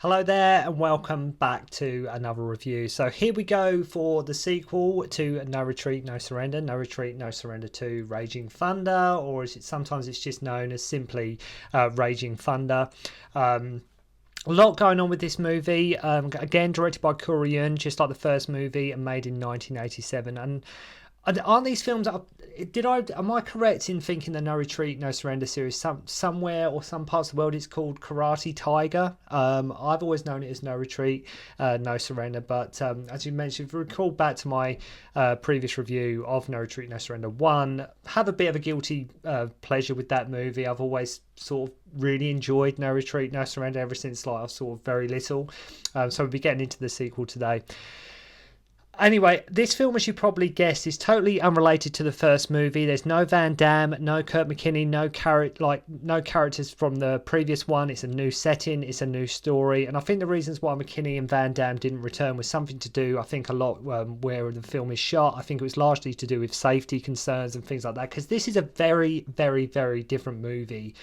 Hello there and welcome back to another review. So here we go for the sequel to No Retreat, No Surrender. No Retreat, No Surrender 2 Raging Thunder, or is it sometimes it's just known as simply Raging Thunder. A lot going on with this movie. Again, directed by Yuen, just like the first movie, and made in 1987. And aren't these films? Am I correct in thinking the No Retreat, No Surrender series somewhere or some parts of the world it's called Karate Tiger? I've always known it as No Retreat, No Surrender. But as you mentioned, if you recall back to my previous review of No Retreat, No Surrender 1, have a bit of a guilty pleasure with that movie. I've always sort of really enjoyed No Retreat, No Surrender ever since I was sort of very little. So we'll be getting into the sequel today. Anyway, this film, as you probably guessed, is totally unrelated to the first movie. There's no Van Damme, no Kurt McKinney, no characters from the previous one. It's a new setting, it's a new story, and I think the reasons why McKinney and Van Damme didn't return was something to do, I think, a lot where the film is shot. I think it was largely to do with safety concerns and things like that, because this is a very, very, very different movie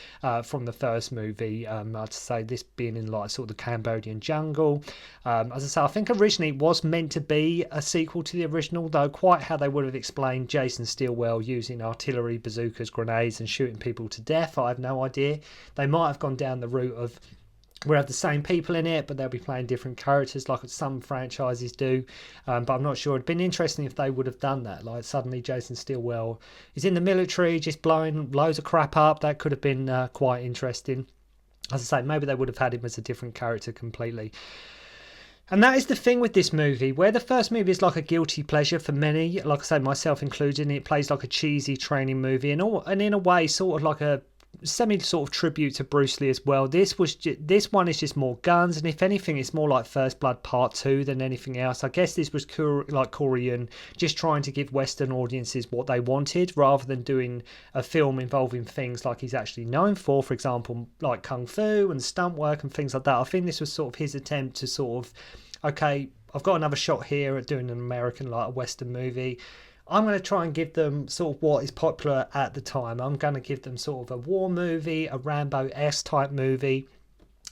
from the first movie. I'd say this being in like sort of the Cambodian jungle. As I say, I think originally it was meant to be a sequel to the original, though quite how they would have explained Jason Stilwell using artillery, bazookas, grenades and shooting people to death, I have no idea. They might have gone down the route of we'll have the same people in it, but they'll be playing different characters like some franchises do. But I'm not sure. It'd been interesting if they would have done that. Like suddenly Jason Stilwell is in the military just blowing loads of crap up. That could have been quite interesting. As I say, maybe they would have had him as a different character completely. And that is the thing with this movie, where the first movie is like a guilty pleasure for many, like I say, myself included, and it plays like a cheesy training movie, and in a way sort of like a semi sort of tribute to Bruce Lee as well. This one is just more guns, and if anything it's more like First Blood Part 2 than anything else. I guess this was Korean just trying to give Western audiences what they wanted, rather than doing a film involving things like he's actually known for example like kung fu and stunt work and things like that. I think this was sort of his attempt to sort of, okay, I've got another shot here at doing an American, like a Western movie. I'm going to try and give them sort of what is popular at the time. I'm going to give them sort of a war movie, a Rambo-esque type movie.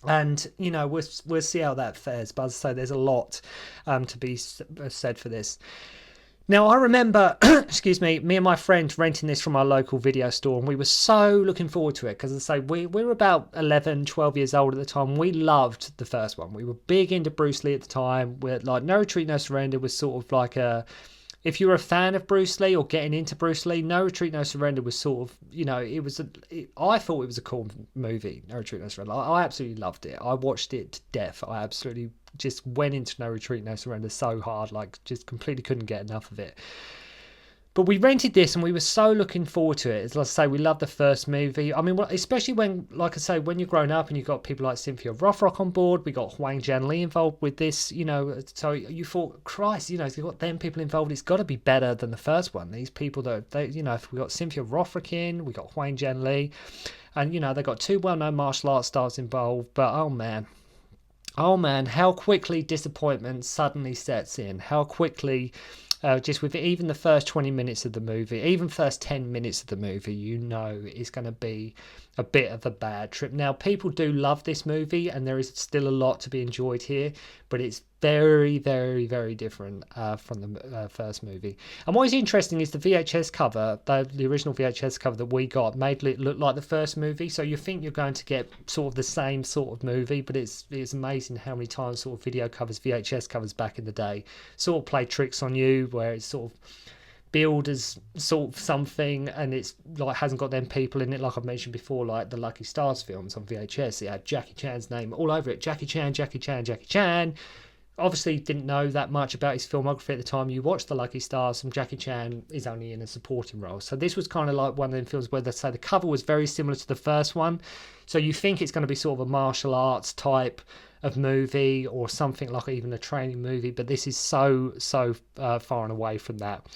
And, you know, we'll see how that fares. But as I say, there's a lot to be said for this. Now, I remember, me and my friend renting this from our local video store, and we were so looking forward to it because, as I say, we were about 11, 12 years old at the time. We loved the first one. We were big into Bruce Lee at the time. We're like, No Retreat, No Surrender was sort of like a... If you were a fan of Bruce Lee or getting into Bruce Lee, No Retreat, No Surrender was sort of, you know, I thought it was a cool movie, No Retreat, No Surrender. I absolutely loved it. I watched it to death. I absolutely just went into No Retreat, No Surrender so hard, like just completely couldn't get enough of it. But we rented this and we were so looking forward to it. As I say, we loved the first movie. I mean, especially when, like I say, when you're growing up and you've got people like Cynthia Rothrock on board, we got Hwang Jang-lee involved with this, you know, so you thought, Christ, you know, if you've got them people involved, it's got to be better than the first one. These people, you know, if we got Cynthia Rothrock in, we got Hwang Jang-lee, and, you know, they got two well-known martial arts stars involved, but oh man, how quickly disappointment suddenly sets in. How quickly... just with even the first 20 minutes of the movie, even first 10 minutes of the movie, you know it's going to be a bit of a bad trip. Now, people do love this movie, and there is still a lot to be enjoyed here, but it's very, very, very different from the first movie. And what is interesting is the VHS cover, the original VHS cover that we got, made it look like the first movie, so you think you're going to get sort of the same sort of movie, but it's amazing how many times sort of video covers, VHS covers back in the day, sort of play tricks on you, where it's sort of billed as sort of something and it's like hasn't got them people in it, like I've mentioned before, like the Lucky Stars films on VHS. It had Jackie Chan's name all over it. Jackie Chan. Obviously didn't know that much about his filmography at the time. You watch the Lucky Stars and Jackie Chan is only in a supporting role. So this was kind of like one of them films where they say the cover was very similar to the first one. So you think it's going to be sort of a martial arts type of movie or something like even a training movie, but this is so far and away from that.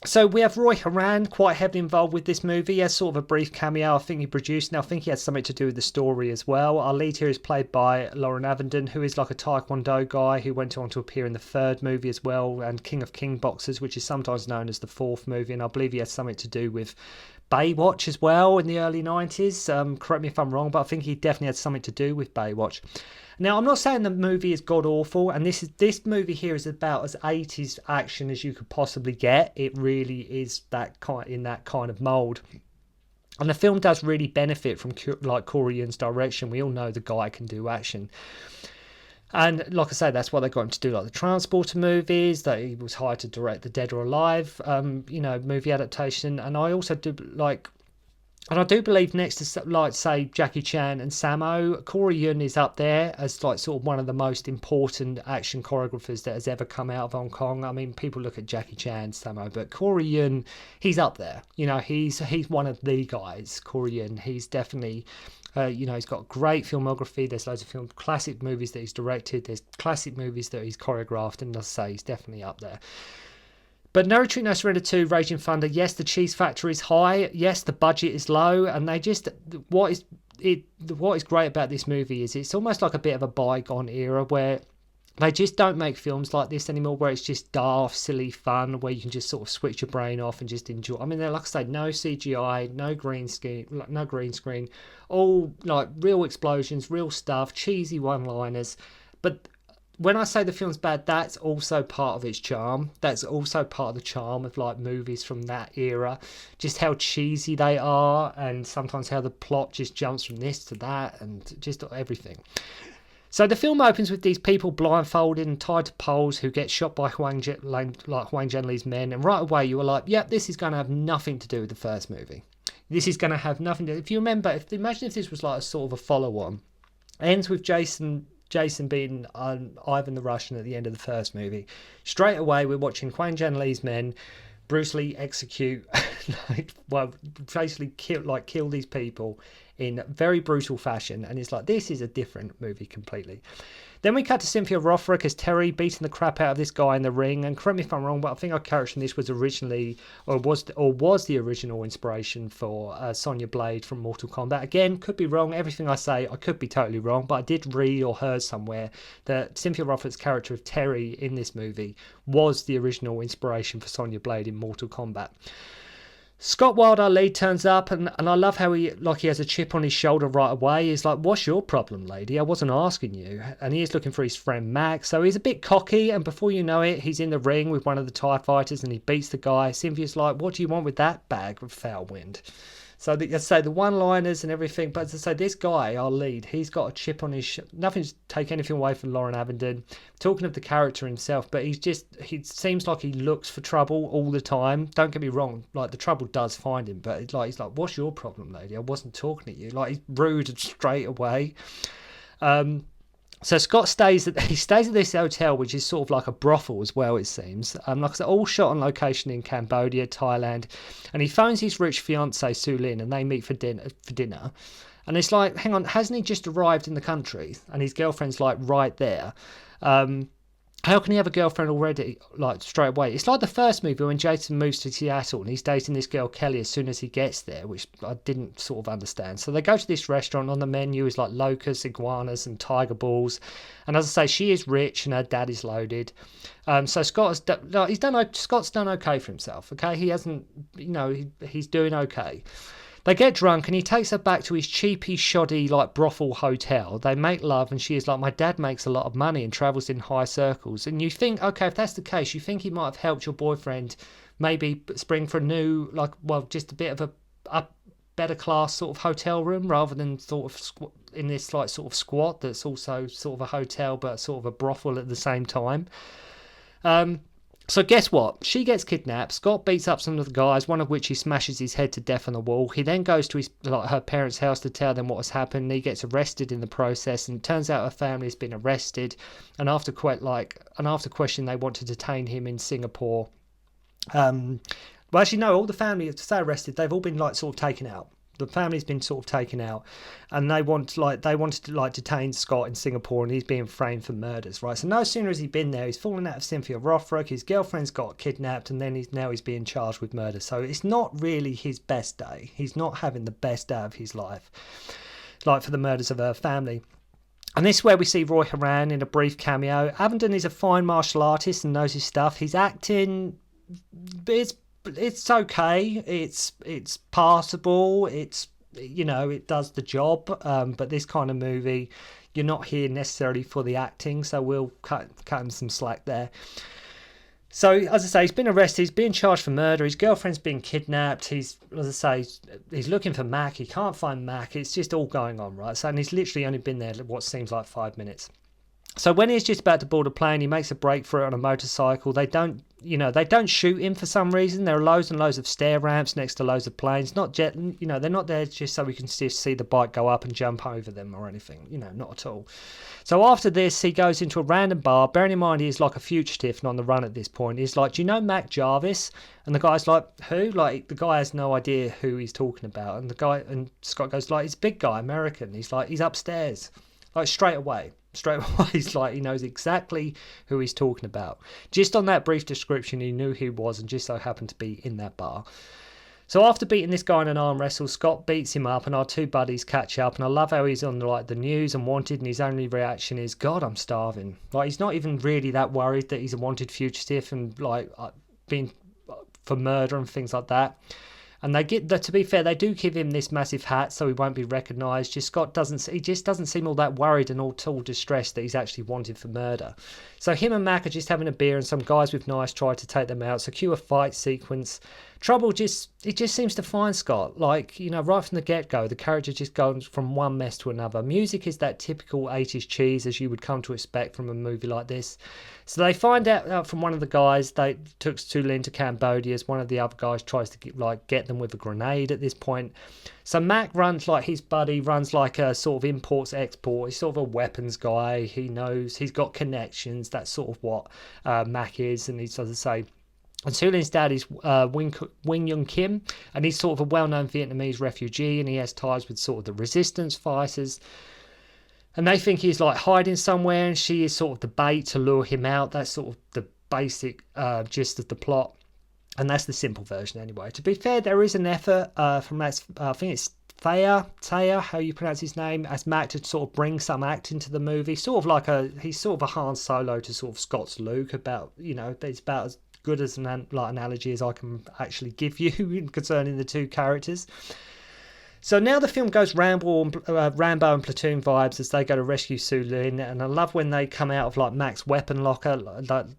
So we have Roy Horan quite heavily involved with this movie. He has sort of a brief cameo. I think he produced, and I think he has something to do with the story as well. Our lead here is played by Loren Avedon, who is like a Taekwondo guy who went on to appear in the third movie as well, and King of King Boxers, which is sometimes known as the fourth movie, and I believe he has something to do with Baywatch as well in the early 90s. Correct me if I'm wrong, but I think he definitely had something to do with Baywatch. Now, I'm not saying the movie is god-awful, and this movie here is about as 80s action as you could possibly get. It really is in that kind of mould. And the film does really benefit from like Corey Yun's direction. We all know the guy can do action. And like I say, that's why they got him to do like the Transporter movies, that he was hired to direct the Dead or Alive, movie adaptation. And I also do and I do believe next to like say Jackie Chan and Sammo, Corey Yuen is up there as like sort of one of the most important action choreographers that has ever come out of Hong Kong. I mean, people look at Jackie Chan, Sammo, but Corey Yuen, he's up there. He's one of the guys. Corey Yuen, he's definitely. He's got great filmography. There's loads of classic movies that he's directed. There's classic movies that he's choreographed, and as I say, he's definitely up there. But No Retreat, No Surrender 2, Raging Thunder, yes, the cheese factor is high. Yes, the budget is low, and what is great about this movie is it's almost like a bit of a bygone era where they just don't make films like this anymore, where it's just daft, silly fun, where you can just sort of switch your brain off and just enjoy. I mean, like I say, no CGI, no green screen, all like real explosions, real stuff, cheesy one-liners. But when I say the film's bad, that's also part of its charm. That's also part of the charm of like movies from that era, just how cheesy they are, and sometimes how the plot just jumps from this to that, and just everything. So the film opens with these people blindfolded and tied to poles who get shot by Hwang Jang-lee's men, and right away you were like, yep, this is going to have nothing to do with the first movie. This is going to have nothing to do. If you remember, imagine if this was like a sort of a follow-on. It ends with Jason being Ivan the Russian at the end of the first movie. Straight away we're watching Hwang Jang-lee's men brutally execute, basically kill these people in very brutal fashion, and it's like, this is a different movie completely. Then we cut to Cynthia Rothrock as Terry beating the crap out of this guy in the ring, and correct me if I'm wrong, but I think our character in this was originally, or was the original inspiration for Sonya Blade from Mortal Kombat. Again, could be wrong. Everything I say, I could be totally wrong, but I did read or heard somewhere that Cynthia Rothrock's character of Terry in this movie was the original inspiration for Sonya Blade in Mortal Kombat. Scott Wilde, our lead, turns up, and I love how he has a chip on his shoulder right away. He's like, what's your problem, lady? I wasn't asking you. And he is looking for his friend Max. So he's a bit cocky, and before you know it, he's in the ring with one of the TIE fighters, and he beats the guy. Cynthia's like, what do you want with that bag of foul wind? So the one-liners and everything, but as I say, this guy, our lead, he's got a chip on his nothing to take anything away from Loren Avedon. Talking of the character himself, but he seems like he looks for trouble all the time. Don't get me wrong, like the trouble does find him, but he's like, what's your problem, lady? I wasn't talking at you. Like, he's rude straight away. So Scott stays at this hotel, which is sort of like a brothel as well, it seems. Like I said, all shot on location in Cambodia, Thailand. And he phones his rich fiancée, Su Lin, and they meet for dinner. And it's like, hang on, hasn't he just arrived in the country? And his girlfriend's like right there. How can he have a girlfriend already, like, straight away? It's like the first movie when Jason moves to Seattle and he's dating this girl Kelly as soon as he gets there, which I didn't sort of understand. So they go to this restaurant. On the menu is like locusts, iguanas and tiger balls. And as I say, she is rich and her dad is loaded. So Scott's done okay for himself, okay? He hasn't, he's doing okay. They get drunk and he takes her back to his cheapy, shoddy, like, brothel hotel. They make love and she is like, my dad makes a lot of money and travels in high circles. And you think, okay, if that's the case, you think he might have helped your boyfriend maybe spring for a new, just a bit of a better class sort of hotel room rather than sort of in this, like, sort of squat that's also sort of a hotel but sort of a brothel at the same time. So guess what? She gets kidnapped. Scott beats up some of the guys, one of which he smashes his head to death on the wall. He then goes to her parents' house to tell them what has happened. He gets arrested in the process, and it turns out her family has been arrested. And after question, they want to detain him in Singapore. Well, actually, no, all the family, to stay arrested, they've all been sort of taken out. The family's been sort of taken out, and they wanted to detain Scott in Singapore, and he's being framed for murders, right? So no sooner has he been there, he's fallen out of Cynthia Rothrock, his girlfriend's got kidnapped, and then he's being charged with murder. So it's not really his best day. He's not having the best day of his life, like for the murders of her family. And this is where we see Roy Horan in a brief cameo. Avedon is a fine martial artist and knows his stuff. His acting, it's okay. It's passable. It's, it does the job. But this kind of movie, you're not here necessarily for the acting, so we'll cut him some slack there. So, as I say, he's been arrested. He's being charged for murder. His girlfriend's been kidnapped. He's, as I say, he's looking for Mac. He can't find Mac. It's just all going on, right? So, and he's literally only been there what seems like 5 minutes. So when he's just about to board a plane, he makes a break for it on a motorcycle. They don't shoot him for some reason. There are loads and loads of stair ramps next to loads of planes. They're not there just so we can just see the bike go up and jump over them or anything. Not at all. So after this, he goes into a random bar. Bearing in mind he's like a fugitive and on the run at this point. He's like, "Do you know Mac Jarvis?" And the guy's like, "Who?" Like, the guy has no idea who he's talking about. And Scott goes like, "He's a big guy, American." He's like, "He's upstairs." Like, straight away, he's like, he knows exactly who he's talking about. Just on that brief description, he knew who he was and just so happened to be in that bar. So after beating this guy in an arm wrestle, Scott beats him up and our two buddies catch up. And I love how he's on the news and wanted, and his only reaction is, "God, I'm starving." Like, he's not even really that worried that he's a wanted fugitive and like being for murder and things like that. And to be fair, they do give him this massive hat so he won't be recognised. Scott doesn't seem all that worried and all too distressed that he's actually wanted for murder. So him and Mac are just having a beer and some guys with knives try to take them out. So cue a fight sequence. Trouble just seems to find Scott. Like, right from the get-go, the character just goes from one mess to another. Music is that typical 80s cheese as you would come to expect from a movie like this. So they find out from one of the guys they took Sulin to Cambodia as one of the other guys tries to get them with a grenade at this point. So Mac runs like his buddy, runs like a sort of imports-export. He's sort of a weapons guy. He knows, he's got connections. That's sort of what Mac is. And he's, as I say, and Sulin's dad is Wing Young Kim, and he's sort of a well-known Vietnamese refugee, and he has ties with sort of the resistance fighters. And they think he's like hiding somewhere, and she is sort of the bait to lure him out. That's sort of the basic gist of the plot. And that's the simple version anyway. To be fair, there is an effort from I think it's Thayer, how you pronounce his name, as Mac to sort of bring some acting to the movie. Sort of like he's sort of a Han Solo to sort of Scott's Luke about, it's about as good as an analogy as I can actually give you concerning the two characters. So now the film goes Rambo and Platoon vibes as they go to rescue Sulin, and I love when they come out of like Mac's weapon locker,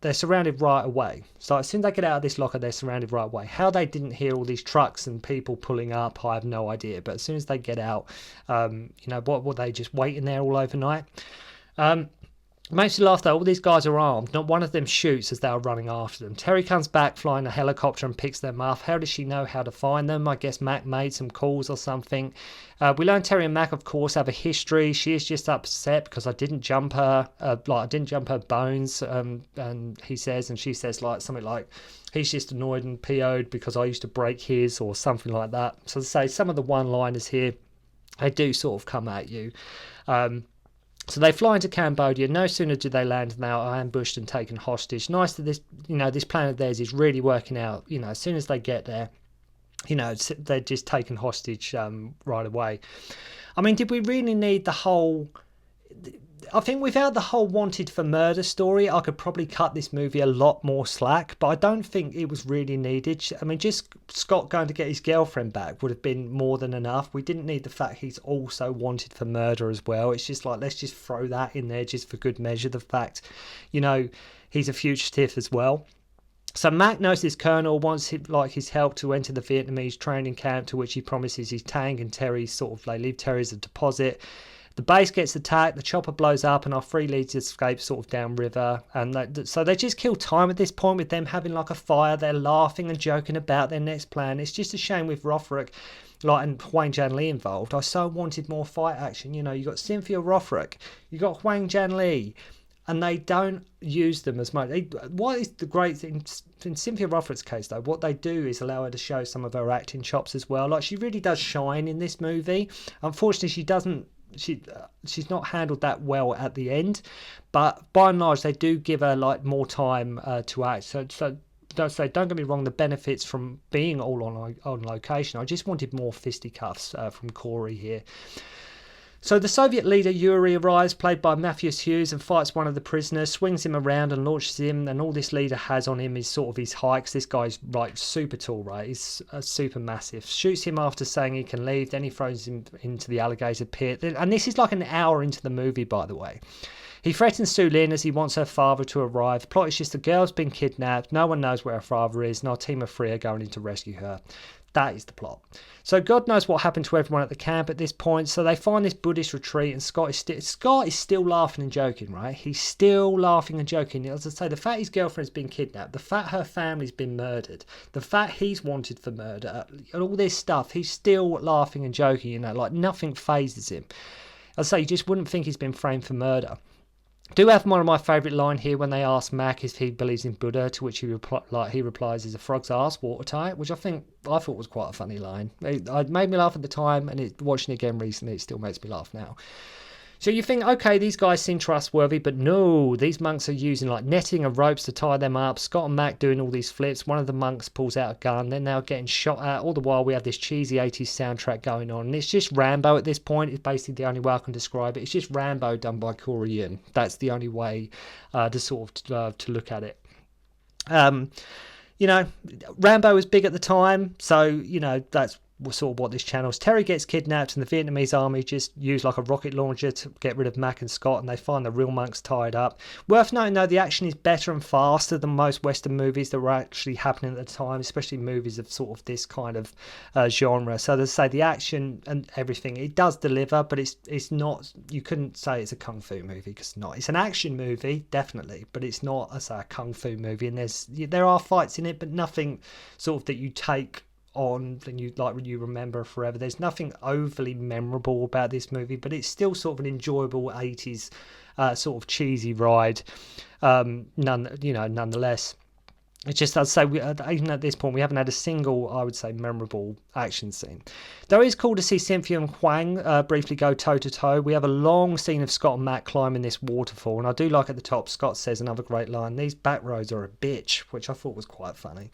they're surrounded right away. So as soon as they get out of this locker, they're surrounded right away. How they didn't hear all these trucks and people pulling up, I have no idea. But as soon as they get out, what were they just waiting there all overnight? Makes me laugh though, all these guys are armed. Not one of them shoots as they are running after them. Terry comes back flying a helicopter and picks them up. How does she know how to find them? I guess Mac made some calls or something. We learn Terry and Mac, of course, have a history. She is just upset because I didn't jump her, I didn't jump her bones. And he says, and she says something like, he's just annoyed and PO'd because I used to break his, or something like that. So to say, some of the one-liners here, they do sort of come at you. So they fly into Cambodia. No sooner do they land than they are ambushed and taken hostage. Nice that this plan of theirs is really working out. As soon as they get there, they're just taken hostage right away. I mean, did we really need the whole... I think without the whole wanted for murder story, I could probably cut this movie a lot more slack, but I don't think it was really needed. I mean, just Scott going to get his girlfriend back would have been more than enough. We didn't need the fact he's also wanted for murder as well. It's just like, let's just throw that in there just for good measure. The fact, he's a fugitive as well. So Mac knows his colonel wants his help to enter the Vietnamese training camp, to which he promises his tank, and Terry they leave Terry as a deposit. The base gets attacked, the chopper blows up, and our three leads escape sort of downriver. And so they just kill time at this point with them having like a fire. They're laughing and joking about their next plan. It's just a shame with Rothrock and Hwang Jang-lee involved. I so wanted more fight action. You got Cynthia Rothrock, you got Hwang Jang-lee, and they don't use them as much. What is the great thing in Cynthia Rothrock's case though? What they do is allow her to show some of her acting chops as well. Like, she really does shine in this movie. Unfortunately, she doesn't. She's not handled that well at the end, but by and large they do give her more time to act. So don't get me wrong, the benefits from being all on location. I just wanted more fisticuffs from Corey here. So the Soviet leader Yuri arrives, played by Matthias Hues, and fights one of the prisoners, swings him around and launches him, and all this leader has on him is sort of his hikes. This guy's like super tall, right? He's super massive. Shoots him after saying he can leave, then he throws him into the alligator pit. And this is like an hour into the movie, by the way. He threatens Su Lin as he wants her father to arrive. The plot is just the girl's been kidnapped, no one knows where her father is, and our team of three are going in to rescue her. That is the plot. So God knows what happened to everyone at the camp at this point. So they find this Buddhist retreat, and Scott is still laughing and joking, right? He's still laughing and joking. As I say, the fact his girlfriend's been kidnapped, the fact her family's been murdered, the fact he's wanted for murder, and all this stuff, he's still laughing and joking, you know, like nothing phases him. As I say, you just wouldn't think he's been framed for murder. Do have one of my favourite line here when they ask Mac if he believes in Buddha, to which he replies, "Is a frog's ass watertight?" Which I thought was quite a funny line. It made me laugh at the time, and watching it again recently, it still makes me laugh now. So you think, okay, these guys seem trustworthy, but no, these monks are using like netting and ropes to tie them up. Scott and Mac doing all these flips. One of the monks pulls out a gun. Then they're getting shot at. All the while we have this cheesy 80s soundtrack going on. And it's just Rambo at this point. It's basically the only way I can describe it. It's just Rambo done by Yuen. That's the only way to look at it. You know, Rambo was big at the time, so, you know, that's sort of what this channel's. Terry gets kidnapped, and the Vietnamese army just use like a rocket launcher to get rid of Mac and Scott, and they find the real monks tied up. Worth noting though, the action is better and faster than most Western movies that were actually happening at the time, especially movies of sort of this kind of genre. So to say, the action and everything, it does deliver, but it's not, you couldn't say it's a kung fu movie, because it's not. It's an action movie, definitely, but it's not a kung fu movie, and there are fights in it, but nothing sort of that you take on and you remember forever. There's nothing overly memorable about this movie, but it's still sort of an enjoyable 80s sort of cheesy ride, nonetheless. It's just, I'd say, even at this point, we haven't had a single, I would say, memorable action scene. Though it's cool to see Cynthia and Hwang briefly go toe-to-toe. We have a long scene of Scott and Matt climbing this waterfall, and I do like at the top, Scott says another great line, "These back roads are a bitch," which I thought was quite funny.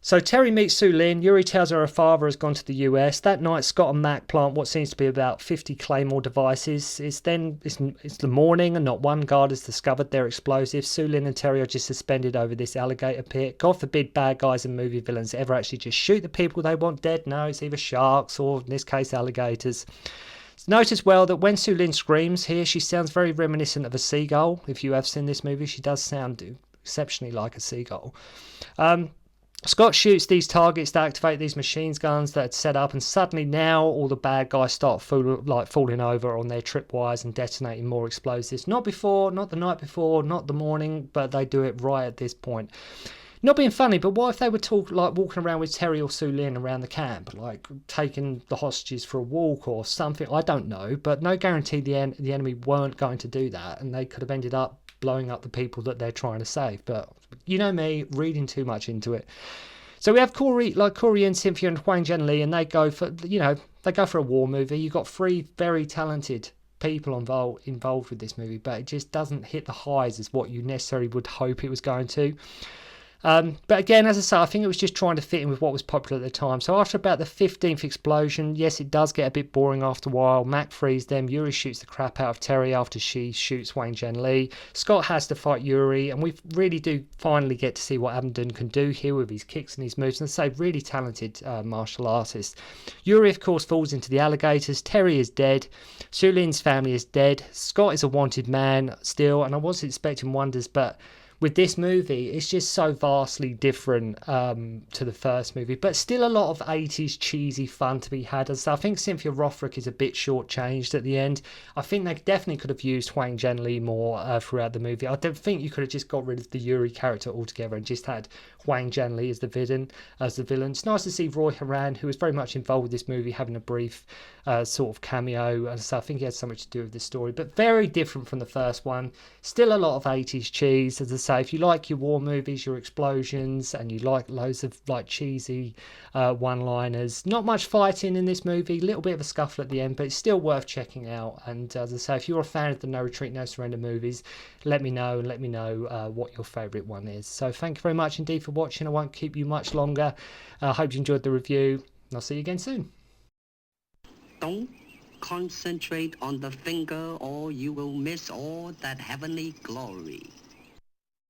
So Terry meets Su Lin. Yuri tells her father has gone to the US. That night, Scott and Mac plant what seems to be about 50 Claymore devices. It's the morning, and not one guard has discovered their explosives. Su Lin and Terry are just suspended over this alligator pit. God forbid bad guys and movie villains ever actually just shoot the people they want dead. No, it's either sharks or, in this case, alligators. Note as well that when Su Lin screams here, she sounds very reminiscent of a seagull. If you have seen this movie, she does sound exceptionally like a seagull. Scott shoots these targets to activate these machine guns that had set up, and suddenly now all the bad guys start falling over on their tripwires and detonating more explosives. Not before, not the night before, not the morning, but they do it right at this point. Not being funny, but what if they were walking around with Terry or Su Lin around the camp, like taking the hostages for a walk or something? I don't know, but no guarantee the enemy weren't going to do that, and they could have ended up blowing up the people that they're trying to save. But you know me, reading too much into it. So we have Corey and Cynthia and Hwang Jang-lee, and they go for a war movie. You've got three very talented people involved with this movie, but it just doesn't hit the highs as what you necessarily would hope it was going to. But again, as I say, I think it was just trying to fit in with what was popular at the time. So after about the 15th explosion, yes, it does get a bit boring after a while. Mac frees them. Yuri shoots the crap out of Terry after she shoots Hwang Jang-lee. Scott has to fight Yuri, and we really do finally get to see what Avedon can do here with his kicks and his moves. And I say, really talented martial artist. Yuri, of course, falls into the alligators. Terry is dead. Su Lin's family is dead. Scott is a wanted man still, and I wasn't expecting wonders, but with this movie, it's just so vastly different to the first movie, but still a lot of 80s cheesy fun to be had. And so I think Cynthia Rothrock is a bit shortchanged at the end. I think they definitely could have used Hwang Jang-lee more throughout the movie. I don't think you could have just got rid of the Yuri character altogether and just had Hwang Jang-lee as the villain. It's nice to see Roy Horan, who was very much involved with this movie, having a brief sort of cameo. And so I think he had so much to do with the story, but very different from the first one. Still a lot of 80s cheese, as I say. If you like your war movies, your explosions, and you like loads of like cheesy one-liners, not much fighting in this movie, a little bit of a scuffle at the end, but it's still worth checking out. And as I say, if you're a fan of the No Retreat, No Surrender movies, let me know what your favourite one is. So thank you very much indeed for watching. I won't keep you much longer. I hope you enjoyed the review, and I'll see you again soon. Concentrate on the finger or you will miss all that heavenly glory.